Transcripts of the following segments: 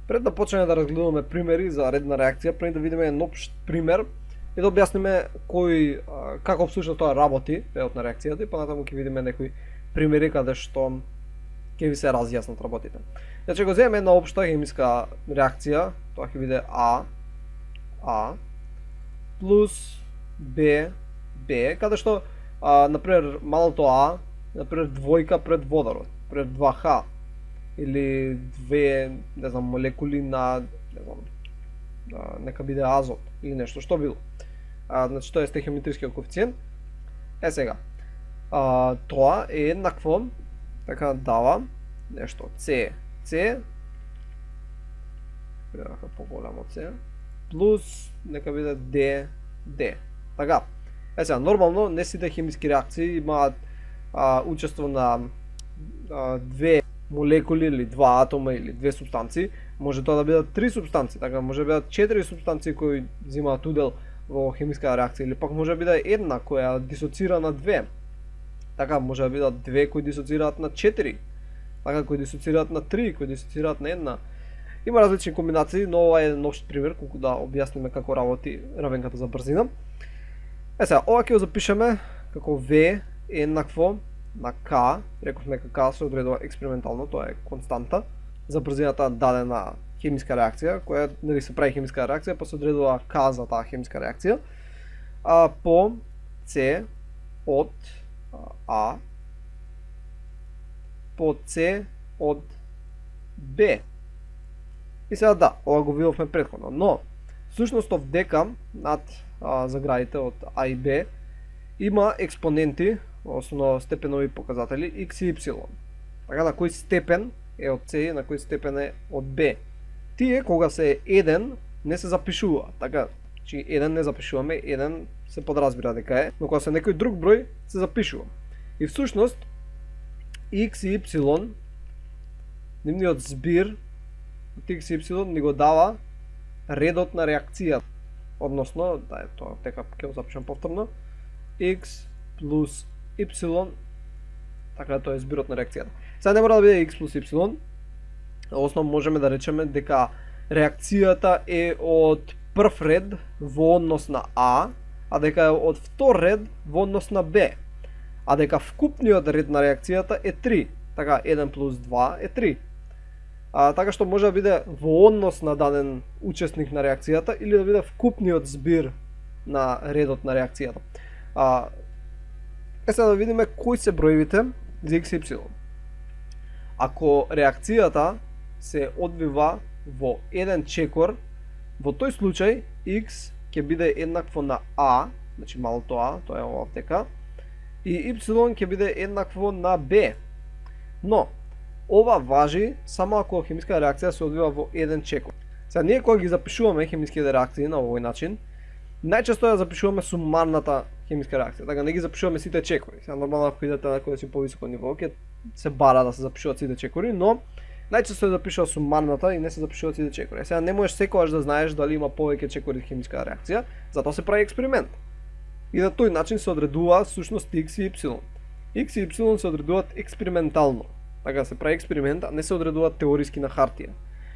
Пред да почнеме да разгледуваме примери за редна реакција, пред да видиме еден општ пример и да објасниме како всушност тоа работи, редот на реакцијата, и понатаму ќе видиме некои примери каде што ќе ви се разјаснат работите. Значи го земеме една општа хемиска реакција, тоа ќе биде А плюс Б, каде што например малото А, например двојка пред водород, пред 2H или две, не знам, молекули на, не знам, нека биде азот или нешто, што било. Значи тоа е стехиометрискиот коефициент. Сега, тоа е еднакво, така дава нешто С, беха поголемо С, плюс нека биде Д. Така. Сега, нормално не сите хемиски реакции имаат учество на две молекули или два атома или две субстанции. Може тоа да бидат три субстанции, така може да бидат 4 субстанции кои взимаат удел во хемиска реакција, или пак може да биде една која дисоцира на две. Така може да бидат две кои дисоцираат на 4, така кои дисоцираат на 3, кои дисоцираат на една. Има различни комбинации, но ова е еден општ пример колку да објасниме како работи равенката за брзина. Сега, ова ќе го запишеме како V е еднакво на K, рековме дека K се одредува експериментално, тоа е константа за брзината дадена хемиска реакција, која нели се прави хемиска реакција, па се одредува K за таа хемиска реакција, по C од А по C од Б. И сега да, ова го видовме претходно, но всушност овдека над заградите од А и Б има експоненти, односно степенови показатели x и y. Така на кој степен е од С и на кој степен е од Б. Тие кога се 1 не се запишува. Така, че 1 не запишуваме, 1 се подразбира дека е, но кога се некој друг број се запишува. И всушност x и y нивниот збир од x и y ни го дава редот на реакцијата. Односно, да е тоа, дека ќе го запишам повторно, x плюс y, така тоа е збирот на реакцијата. Сега не мора да биде x плюс y, основно можеме да речеме дека реакцијата е од прв ред во однос на А, а дека е од втор ред во однос на Б, а дека вкупниот ред на реакцијата е 3, така 1 плюс 2 е 3. Така што може да биде во однос на даден учесник на реакцијата или да биде вкупниот збир на редот на реакцијата. Сега да видиме кои се броевите за x и y. Ако реакцијата се одвива во еден чекор, во тој случај x ќе биде еднакво на А, значи малото А, тоа е ова втека, и y ќе биде еднакво на Б. Но ова важи само ако хемиска реакција се одвива во еден чекор. Сега ние кога ги запишуваме хемиските реакции на овој начин, најчесто ја запишуваме сумарната хемиска реакција, така не ги запишуваме сите чекори. Сега нормално ако идете на некој повисоко ниво, ќе се бара да се запишуваат сите чекори, но најчесто се запишува сумарната и не се запишуваат сите чекори. Сега не можеш секогаш да знаеш дали има повеќе чекори хемиска реакција, затоа се прави експеримент. И на тој начин се одредува всушност x и y. X и y се одредуваат експериментално. Така се прави експеримент, а не се одредуваат теориски на хартија.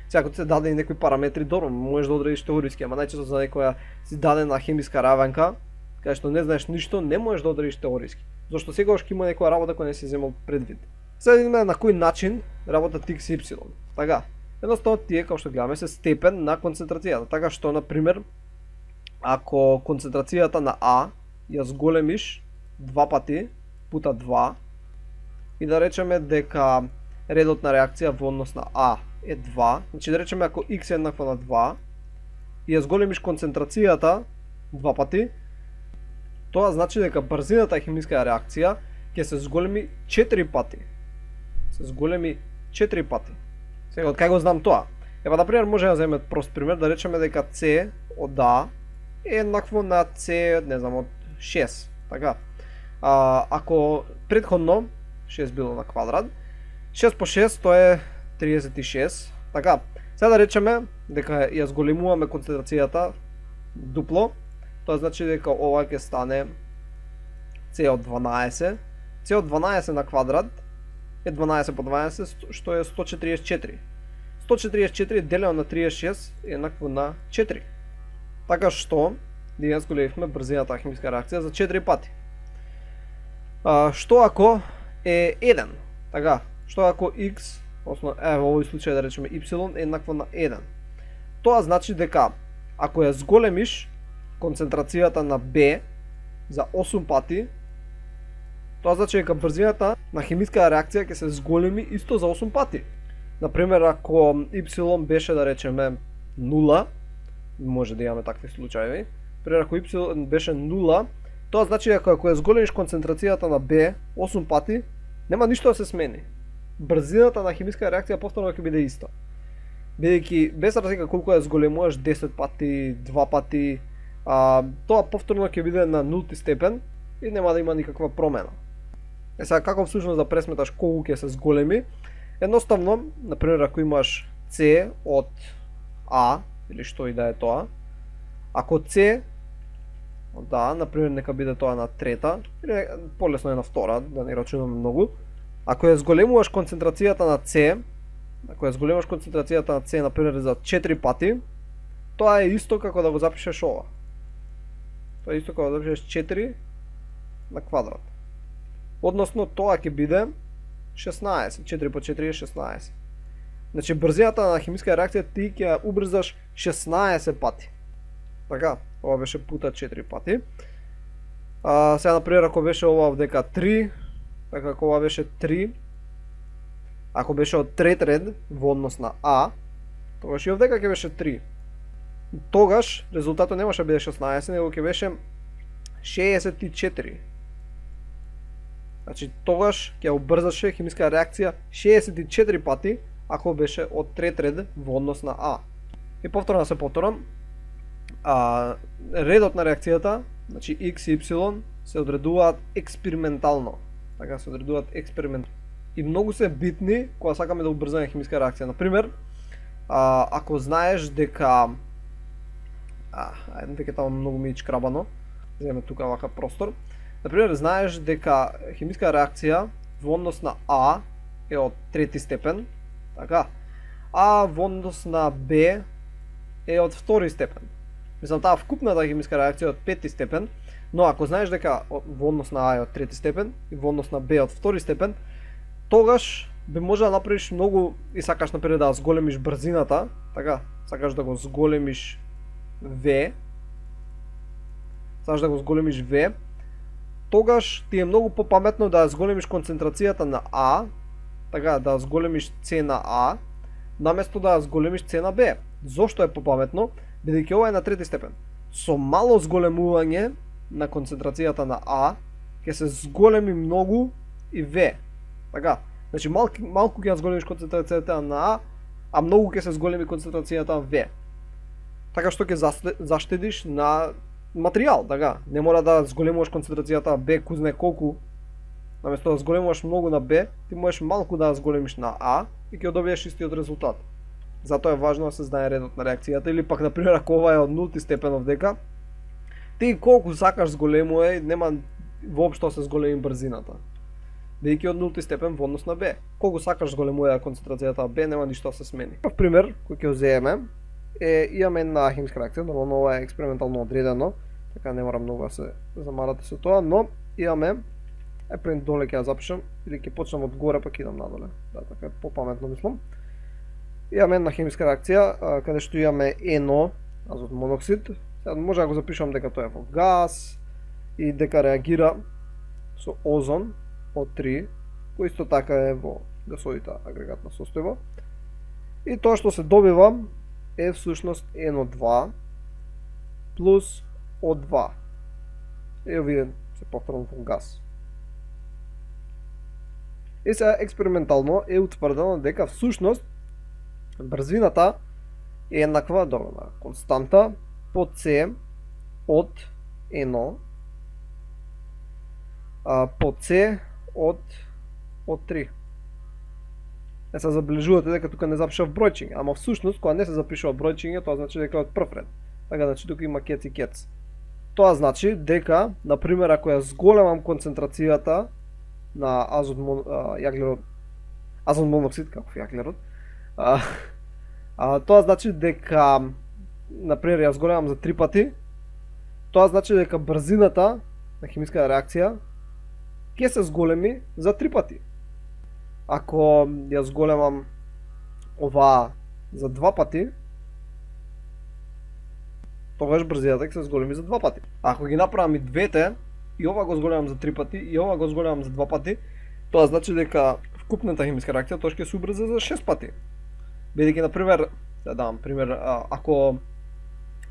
Сега ако се даде и некои параметри, добро, можеш да одредиш теориски, ама најчесто за некоја си дадена хемиска равенка, кај што не знаеш ништо, не можеш да одредиш теориски. Зашто секогаш ќе има некоја работа која не си земал предвид. Сега видиме на кој начин работат x и y. Така, едноставно тие како што гледаме се степен на концентрацијата. Така што на пример, ако концентрацијата на А ја зголемиш 2 пати пута 2 и да речеме дека редот на реакција во однос на А е 2, значи да речеме ако x е еднакво на 2 и ја зголемиш концентрацијата 2 пати, тоа значи дека брзината хемиска реакција ќе се зголеми 4 пати. Се зголеми 4 пати. Сега, од кај го знам тоа? Ева, например, може да земеме прост пример, да речеме дека С од А е еднакво на С, не знам, од 6. Така. Ако предходно 6 било на квадрат, 6 по 6 тоа е 36. Така, сега да речеме дека ја зголемуваме концентрацијата дупло, тоа значи дека ова ќе стане С од 12. С од 12 на квадрат е 12 по 12, што е 144. 144 делено на 36 е еднакво на 4. Така што денес го левивме брзината на химиска реакција за 4 пати. Што ако е 1? Така, што ако x, односно во овој случај да речеме y е еднакво на 1? Тоа значи дека ако ја зголемиш концентрацијата на B за 8 пати, тоа значи дека брзината на химиска реакција ќе се зголеми исто за 8 пати. Например, ако y беше да речеме 0, може да имаме такви случаи. Например, ако y беше 0, тоа значи дека ако ја зголемиш концентрацијата на B 8 пати, нема ништо да се смени. Брзината на химиска реакција повторно ќе биде иста. Бидејќи без разлика колку ја зголемуваш 10 пати, 2 пати, тоа повторно ќе биде на нулти степен и нема да има никаква промена. Сега како всушност да пресметаш колку ќе се зголеми? Едноставно, например, ако имаш C од А, или што и да е тоа, ако C од А, например, нека биде тоа на трета, или полесно е на втора, да не рачунаме многу, ако ја зголемуваш концентрацијата на C, например, за 4 пати, тоа е исто како да го запишеш ова. Тоа е исто како да запишеш 4 на квадрат. Односно, тоа ќе биде 16. 4 по 4 е 16. Значи, брзината на химиска реакција ти ќе ја убрзаш 16 пати. Така, ова беше пута 4 пати. Сега, например, ако беше ова вдека 3, така ако ова беше 3, ако беше од трет ред во однос на А, тогаш и овдека ќе беше 3. Тогаш резултатот немаше да биде 16, него ќе беше 64. Значи, тогаш ќе убрзаше химиска реакција 64 пати, ако беше од трет ред во однос на А. И повторно се повторам, редот на реакцијата, значи X и Y, се одредуваат експериментално. Така се одредуваат експериментално. И многу се битни кога сакаме да убрзаме химиска реакција. Например, ако знаеш дека дека таму многу ми ичкрабано, земе тука вака простор. Например, знаеш дека химиска реакција во однос на А е од трети степен, така, а во однос на Б е од втори степен. Мислам, таа вкупната химиска реакција е од пети степен, но ако знаеш дека во однос на А е од трети степен и во однос на Б е од втори степен, тогаш би може да направиш многу и сакаш например да зголемиш брзината, така, сакаш да го зголемиш V, тогаш ти е многу попаметно да зголемиш концентрацијата на А, така, да зголемиш С на А, наместо да зголемиш С на Б. Зошто е попаметно? Бидејќи ова е на трети степен. Со мало зголемување на концентрацијата на А, ќе се зголеми многу и В. Така, значи малку ќе зголемиш концентрацијата на А многу ќе се зголеми концентрацијата на В. Така што ќе заштедиш на материјал, така. Не мора да зголемуваш концентрацијата на Б кузне колку. Наместо да зголемуваш многу на Б, ти можеш малку да зголемиш на А и ќе добиеш истиот резултат. Затоа е важно да се знае редот на реакцијата, или пак например ако ова е од нулти степен овдека, ти колку сакаш зголемувај, нема воопшто да се зголеми брзината. Бидејќи од нулти степен во однос на Б. Колку сакаш зголемувај концентрацијата на Б, нема ништо да се смени. Прв пример кој ќе земеме имаме една химиска реакција, нормално ова е експериментално одредено, така не мора многу да се замарате со тоа, но имаме, пред доле ќе ја запишам, или ќе почнам од горе па ќе идам надоле. Да, така е попаметно мислам. Имаме една химиска реакција, каде што имаме ено, азот моноксид. Сега може да го запишам дека тоа е во газ и дека реагира со озон O3, кој исто така е во гасовита агрегатна состојба. И тоа што се добива е всушност NO2 плюс O2. И овие се повторно во газ. И сега експериментално е утврдено дека всушност брзината е еднаква на константа по C од NO по C од 3. Се забележувате дека тука не запишав бројчиња, ама всушност кога не се запишува бројчиња, тоа значи дека е од прв ред. Така значи тука има кец и кец. Тоа значи дека, например, ако ја зголемам концентрацијата на азот моноксид, како јаглерод, Тоа значи дека, например, ја зголемам за 3 пати, тоа значи дека брзината на хемиска реакција ќе се зголеми за 3 пати. Ако ја зголемам оваа за 2 пати, тогаш брзината ќе се зголеми за 2 пати. Ако ги направам и двете, и ова го зголемам за 3 пати, и ова го зголемам за 2 пати, тоа значи дека вкупната хемиска реакција тоа ќе се убрза за 6 пати. Бидејќи, например, да дам пример, ако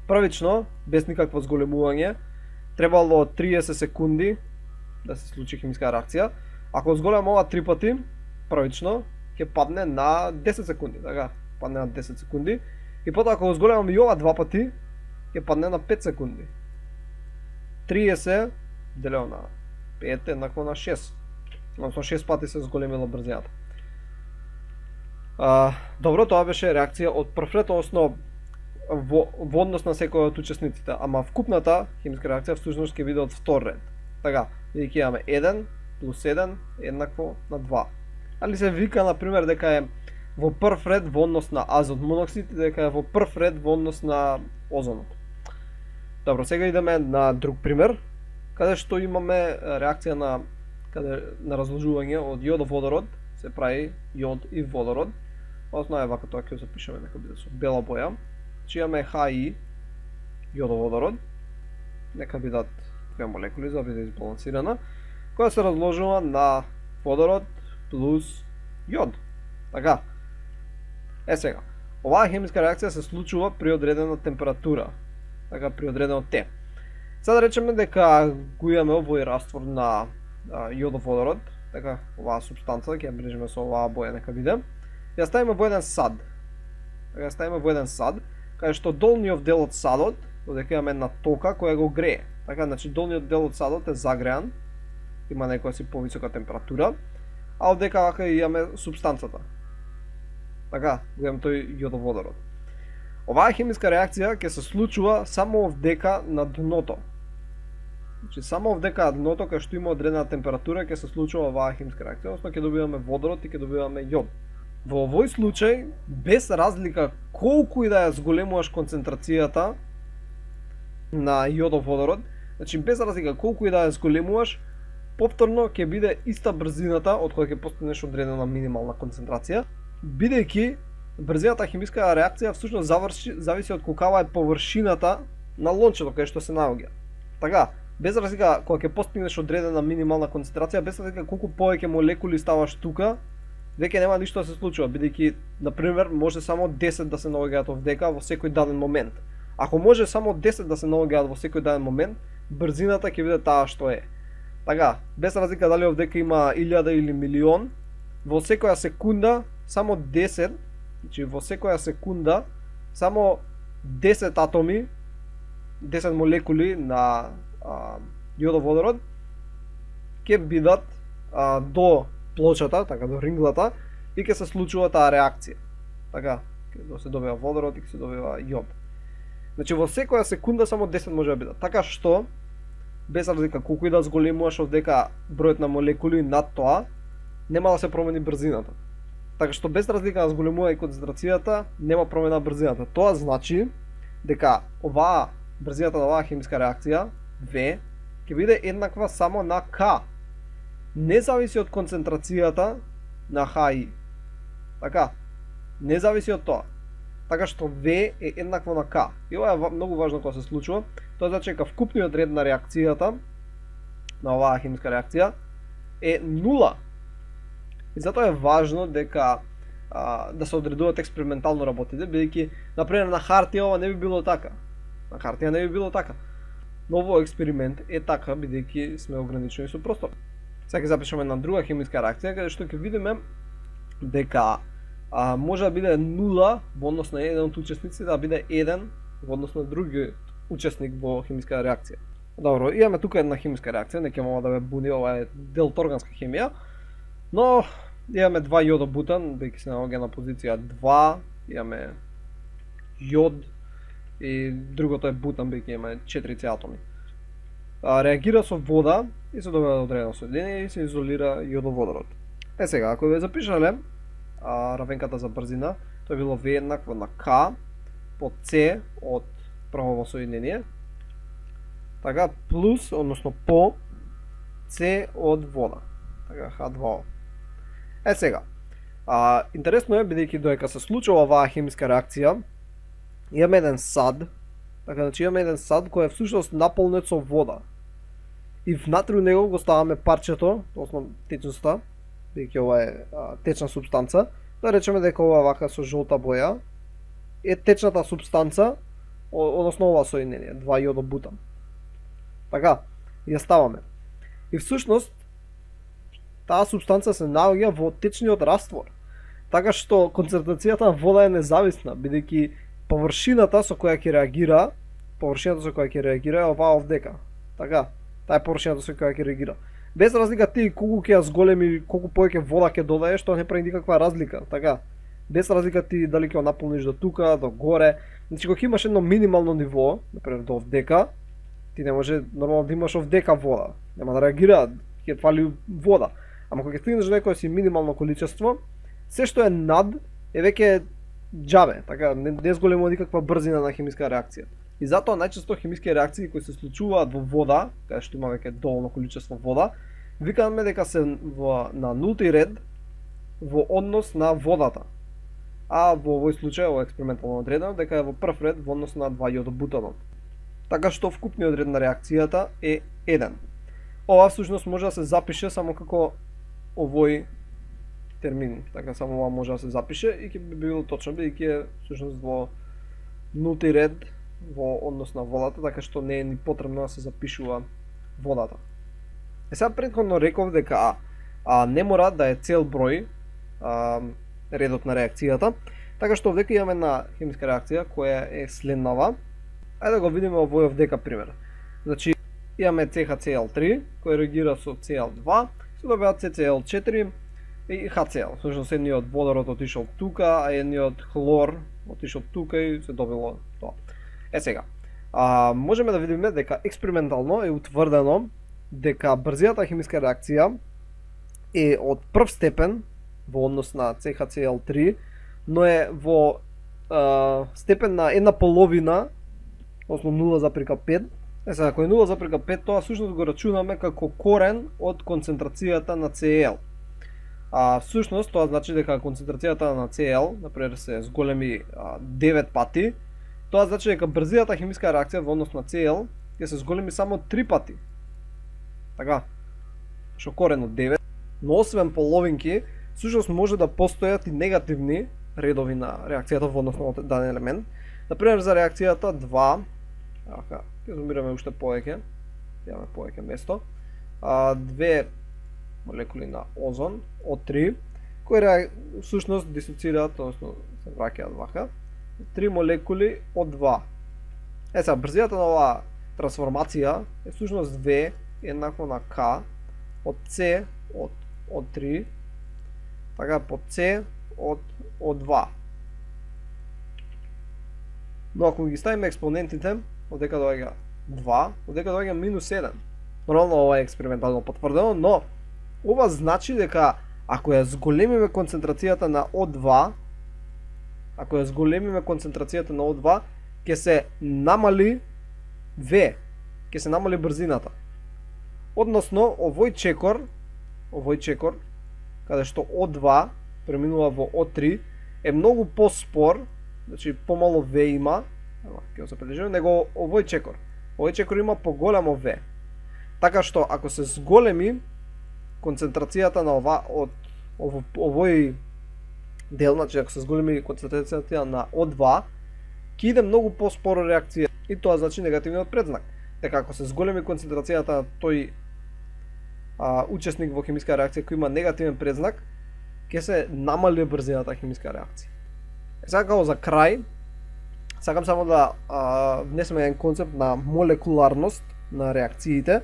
првично, без никакво зголемување, требало 30 секунди да се случи хемиска реакција, ако зголемам ова 3 пати, првично, ќе падне на 10 секунди, така? Падне на 10 секунди. И потоа ако го зголемам и ова 2 пати, ќе падне на 5 секунди. 30 делено на 5 еднакво на 6. Односно 6 пати се зголемила брзината. Добро, тоа беше реакција од прв ред, односно во однос на секој од учесниците, ама вкупната хемиска реакција всушност ќе биде од втор ред. Така, бидејќи имаме 1 плюс 1 еднакво на 2. Али се вика, например, дека е во прв ред во однос на азот моноксид и дека е во прв ред во однос на озонот. Добро, сега идеме на друг пример, каде што имаме реакција на разложување од јодов-водород, се прави јод и водород. Односно е вака, тоа ќе запишеме нека биде со бела боја. Значи имаме HI јодов-водород, нека бидат две молекули за да биде избалансирана, која се разложува на водород плюс јод. Така. Сега, оваа хемиска реакција се случува при одредена температура, така при одредено Т. Сега да речеме дека го имаме овој раствор на јодов-водород, така оваа супстанца, ќе ја брежиме со оваа боја нека биде. Ја ставиме во еден сад. Така ја ставиме во еден сад, каде што долниот дел од садот, додека имаме една тока која го грее. Така, значи долниот дел од садот е загреан, има некоја си повисока температура, а одека вака имаме супстанцата. Така, го имаме тој јодов-водород. Оваа хемиска реакција ќе се случува само овдека на дното. Значи само овдека на дното, кај што има одредена температура, ќе се случува оваа хемиска реакција, односно ќе добиваме водород и ќе добиваме јод. Во овој случај, без разлика колку и да ја зголемуваш концентрацијата на јодов-водород, значи без разлика колку и да ја зголемуваш, повторно ќе биде иста брзината од која ќе постигнеш одредена минимална концентрација, бидејќи брзината хемиска реакција всушност зависи од колкава е површината на лончето кај што се наоѓа. Така, без разлика кога ќе постигнеш одредена минимална концентрација, без разлика колку повеќе молекули ставаш тука, веќе нема ништо да се случува, бидејќи на пример може само 10 да се наоѓаат овдека во секој даден момент. Ако може само 10 да се наоѓаат во секој даден момент, брзината ќе биде таа што е. Така, без разлика дали овдека има 1000 или милион, во секоја секунда само 10, значи во секоја секунда само 10 атоми, 10 молекули на јодов-водород ќе бидат до плочата, така до ринглата, и ќе се случува таа реакција. Така, ќе се добива водород и ќе се добива јод. Значи во секоја секунда само 10 може да бидат. Така што без разлика колку и да зголемуваш овдека бројот на молекули над тоа, нема да се промени брзината. Така што без разлика на зголемува и концентрацијата, нема промена брзината. Тоа значи дека оваа брзината на оваа хемиска реакција V ќе биде еднаква само на K. Не зависи од концентрацијата на HI. Така, не зависи од тоа. Така што V е еднакво на K. И ова е многу важно кога се случува. Тоа значи дека вкупниот ред на реакцијата на оваа хемиска реакција е 0. И затоа е важно дека да се одредуваат експериментално работите, бидејќи например на хартија ова не би било така. На хартија не би било така. Но овој експеримент е така бидејќи сме ограничени со простор. Сега ќе запишеме една друга хемиска реакција каде што ќе видиме дека може да биде 0 во однос на еден од учесниците, да биде 1 во однос на другиот учесник во хемиска реакција. Добро, имаме тука една хемиска реакција, не ќе мога да ве буди, ова е делторганска хемија, но имаме 2 јодобутан, бидејќи се наоѓа на позиција 2, имаме јод и другото е бутан, бидејќи имаме 4 атоми. Реагира со вода и се добива одредено соединение и се изолира јодоводород. Сега, ако ве запишале равенката за брзина, тоа било V еднакво на K по C од првово соединение, така, плюс, односно по C од вода, така, H2O. Сега, интересно е, бидејќи додека се случува оваа хемиска реакција, имаме еден сад, така, значи имаме еден сад кој е всушност наполнет со вода. И внатре него го ставаме парчето, односно течноста, бидејќи ова е течна супстанца, да речеме дека ова вака со жолта боја е течната супстанца, односно ова соединение, 2 јодобутан. Така, ја ставаме. И всушност, таа супстанца се наоѓа во течниот раствор. Така што концентрацијата на вода е независна, бидејќи површината со која ќе реагира, е оваа овдека. Така, таа е површината со која ќе реагира. Без разлика ти колку ќе ја зголеми, колку повеќе вода ќе додаеш, тоа не прави никаква разлика. Така, без разлика ти дали ќе ја наполниш до тука, до горе. Значи кога имаш едно минимално ниво, например до овдека, ти не може нормално да имаш овдека вода. Нема да реагира, ќе фали вода. Ама кога ќе стигнеш до некое си минимално количество, се што е над е веќе џабе, така не зголемува никаква брзина на хемиска реакција. И затоа најчесто хемиски реакции кои се случуваат во вода, каде што има веќе доволно количество вода, викаме дека се на нулти ред во однос на водата. А во овој случај, ова експериментално одредено, дека е во прв ред во однос на 2 јодобутанот. Така што вкупниот ред на реакцијата е 1. Ова всушност може да се запише само како овој термин, така само ова може да се запише и ќе би било точно, бидејќи е всушност во нулти ред во однос на водата, така што не е ни потребно да се запишува водата. Сега претходно реков дека не мора да е цел број редот на реакцијата, така што овдека имаме една хемиска реакција која е следнава. Ајде да го видиме овој овдека пример. Значи имаме CHCl3 кој реагира со Cl2, се добива CCl4 и HCl. Всушност едниот водород отишол тука, а едниот хлор отишол тука и се добило тоа. Сега, можеме да видиме дека експериментално е утврдено дека брзината хемиска реакција е од прв степен во однос на CHCl3, но е во степен на 1/2, односно 0,5. Сега, ако е 0,5, тоа всушност го рачунаме како корен од концентрацијата на Cl. Всушност, тоа значи дека концентрацијата на Cl, например, се зголеми 9 пати, тоа значи дека брзината хемиска реакција во однос на Cl ќе се зголеми само 3 пати. Така, што корен од 9. Но освен половинки, всушност може да постојат и негативни редови на реакцијата во однос на даден елемент. Например, за реакцијата 2, ќе зумираме уште повеќе, имаме повеќе место, 2 молекули на озон од 3, кои всушност дисоцираат, односно се враќаат вака, 3 молекули од 2. Сега, брзината на оваа трансформација е всушност V еднакво на K од C од 3, така по C од 2. Но ако ги ставиме експонентите, одека доаѓа 2, одека доаѓа -1. Нормално ова е експериментално потврдено, но ова значи дека ако ја зголемиме концентрацијата на O2, ќе се намали V, ќе се намали брзината. Односно, овој чекор, каде што O2 преминува во O3, е многу поспор, значи помало V има, ќе го забележиме, него овој чекор. Овој чекор има поголемо V. Така што, ако се зголеми концентрацијата на овој дел, значи ако се зголеми концентрацијата на O2, ќе иде многу поспоро реакција и тоа значи негативниот предзнак. Дека ако се зголеми концентрацијата на тој учесник во хемиска реакција кој има негативен предзнак, ќе се намали брзината хемиска реакција. Сега како за крај, сакам само да внесеме еден концепт на молекуларност на реакциите.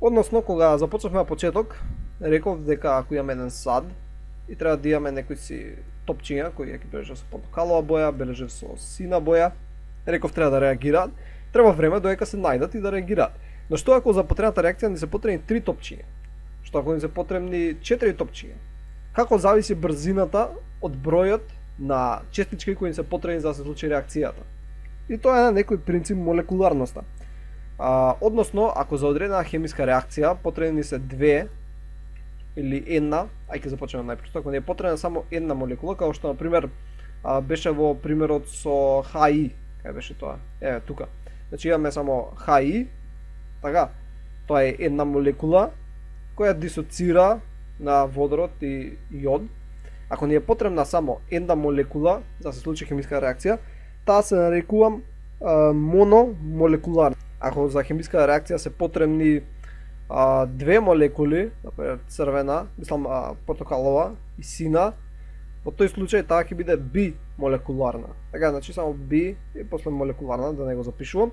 Односно, кога започнавме на почеток, реков дека ако имаме еден сад и треба да имаме некои си топчиња кои ќе бележат со портокалова боја, бележат со сина боја, реков треба да реагираат, треба време додека се најдат и да реагираат. Но што ако за потребната реакција ни се потребни 3 топчиња? Што ако ни се потребни 4 топчиња? Како зависи брзината од бројот на честички кои се потребни за да се случи реакцијата. И тоа е на некој принцип молекуларноста. Односно, ако за одредена хемиска реакција потребни се две или една, ќе започнеме најпросто, ако не е потребна само една молекула, како што на пример беше во примерот со HI, кај беше тоа? Еве тука. Значи имаме само HI, така, тоа е една молекула која дисоцира на водород и јод. Ако ни е потребна само една молекула за да се случи хемиска реакција, таа се нарекува мономолекуларна. Ако за хемиска реакција се потребни две молекули, например црвена, мислам портокалова и сина, во тој случај таа ќе биде бимолекуларна. Така, значи само би и после молекуларна, да не го запишувам.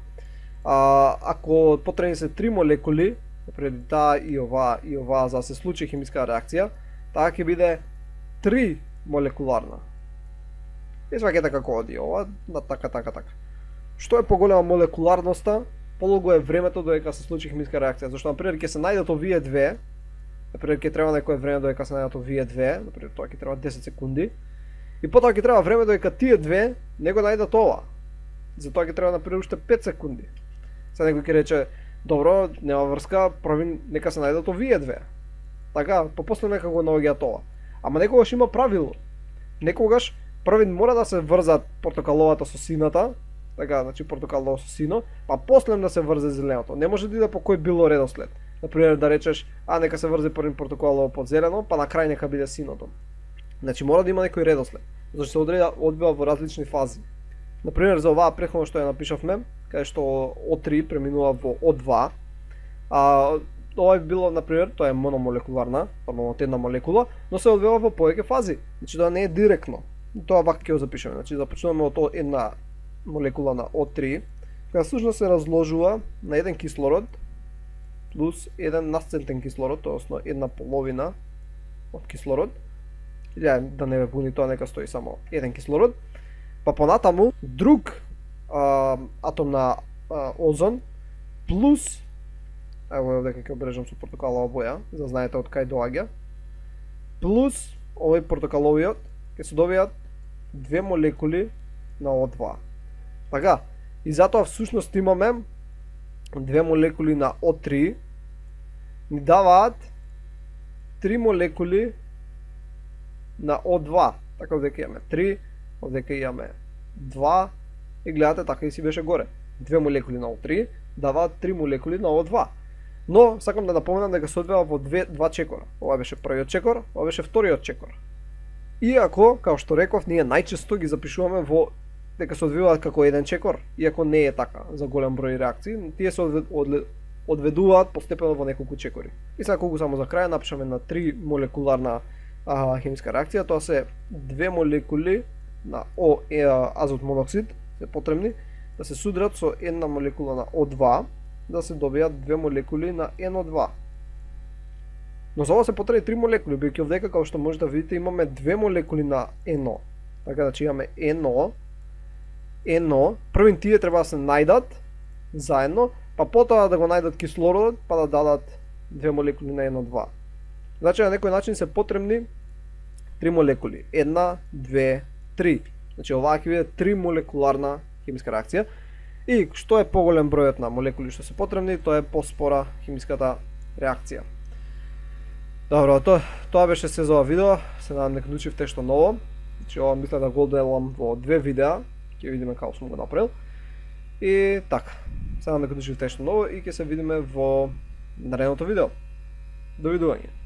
Ако потребни се три молекули, например таа и оваа за да се случи хемиска реакција, таа ќе биде три молекуларна. И сваќате како оди ова, така. Што е поголема молекуларноста, полого е времето додека се случи хемиска реакција. Зашто например ќе се најдат овие две, например ќе треба некое време додека се најдат овие две, например тоа ќе треба 10 секунди. И потоа ќе треба време додека тие две не го најдат ова. Затоа ќе треба например уште 5 секунди. Сега некој ќе рече, добро, нема врска, прави нека се најдат овие две. Така, попосле нека го наоѓаат ова. Ама некогаш има правило. Некогаш први мора да се врзат портокаловата со сината, така, значи портокалово со сино, па после да се врзе зеленото. Не може да иде по кој било редослед. Например да речеш, нека се врзе први портокалово под зелено, па на крај нека биде синото. Значи мора да има некој редослед, зашто се одбива во различни фази. Например за оваа претходно што ја напишавме, каде што O3 преминува во O2, ова би било, например, тоа е мономолекуларна, нормално една молекула, но се одвива во повеќе фази. Значи тоа не е директно. Тоа вака ќе го запишеме. Значи започнуваме од една молекула на O3, која всушност се разложува на еден кислород плюс еден насцентен кислород, односно една половина од кислород. Или да не ве буни тоа, нека стои само еден кислород. Па понатаму друг атом на озон плюс, ево овде ќе обрежам со портокалова боја, за да знаете од кај доаѓа, плюс овој портокаловиот ќе се добијат две молекули на O2. Така, и затоа всушност имаме две молекули на O3 ни даваат три молекули на O2. Така овде ќе имаме 3, овде ќе имаме 2 и гледате така и си беше горе. Две молекули на O3 даваат три молекули на O2. Но сакам да напоменам дека се одвива во два чекора. Ова беше првиот чекор, ова беше вториот чекор. Иако, како што реков, ние најчесто ги запишуваме во дека се одвиваат како еден чекор, иако не е така за голем број реакции, тие се одведуваат постепено во неколку чекори. И сега колку само за крај напишаме на 3 молекуларна хемиска реакција, тоа се две молекули на азот моноксид се потребни да се судрат со една молекула на O2 да се добијат две молекули на NO2. Но за ова се потребни 3 молекули, бидејќи овдека како што можете да видите имаме две молекули на NO. Така значи имаме NO, првин тие треба да се најдат заедно, па потоа да го најдат кислородот, па да дадат две молекули на NO2. Значи на некој начин се потребни 3 молекули. 1, 2, 3. Значи оваа ќе биде 3 молекуларна хемиска реакција. И што е поголем бројот на молекули што се потребни, тоа е поспора хемиската реакција. Добро, тоа беше се за ова видео. Се надам дека научивте што ново. Значи ова мисля да го делам во 2 видеа. Ќе видиме како сум го направил. И така, се надам дека научивте што ново и ќе се видиме во наредното видео. Довидување.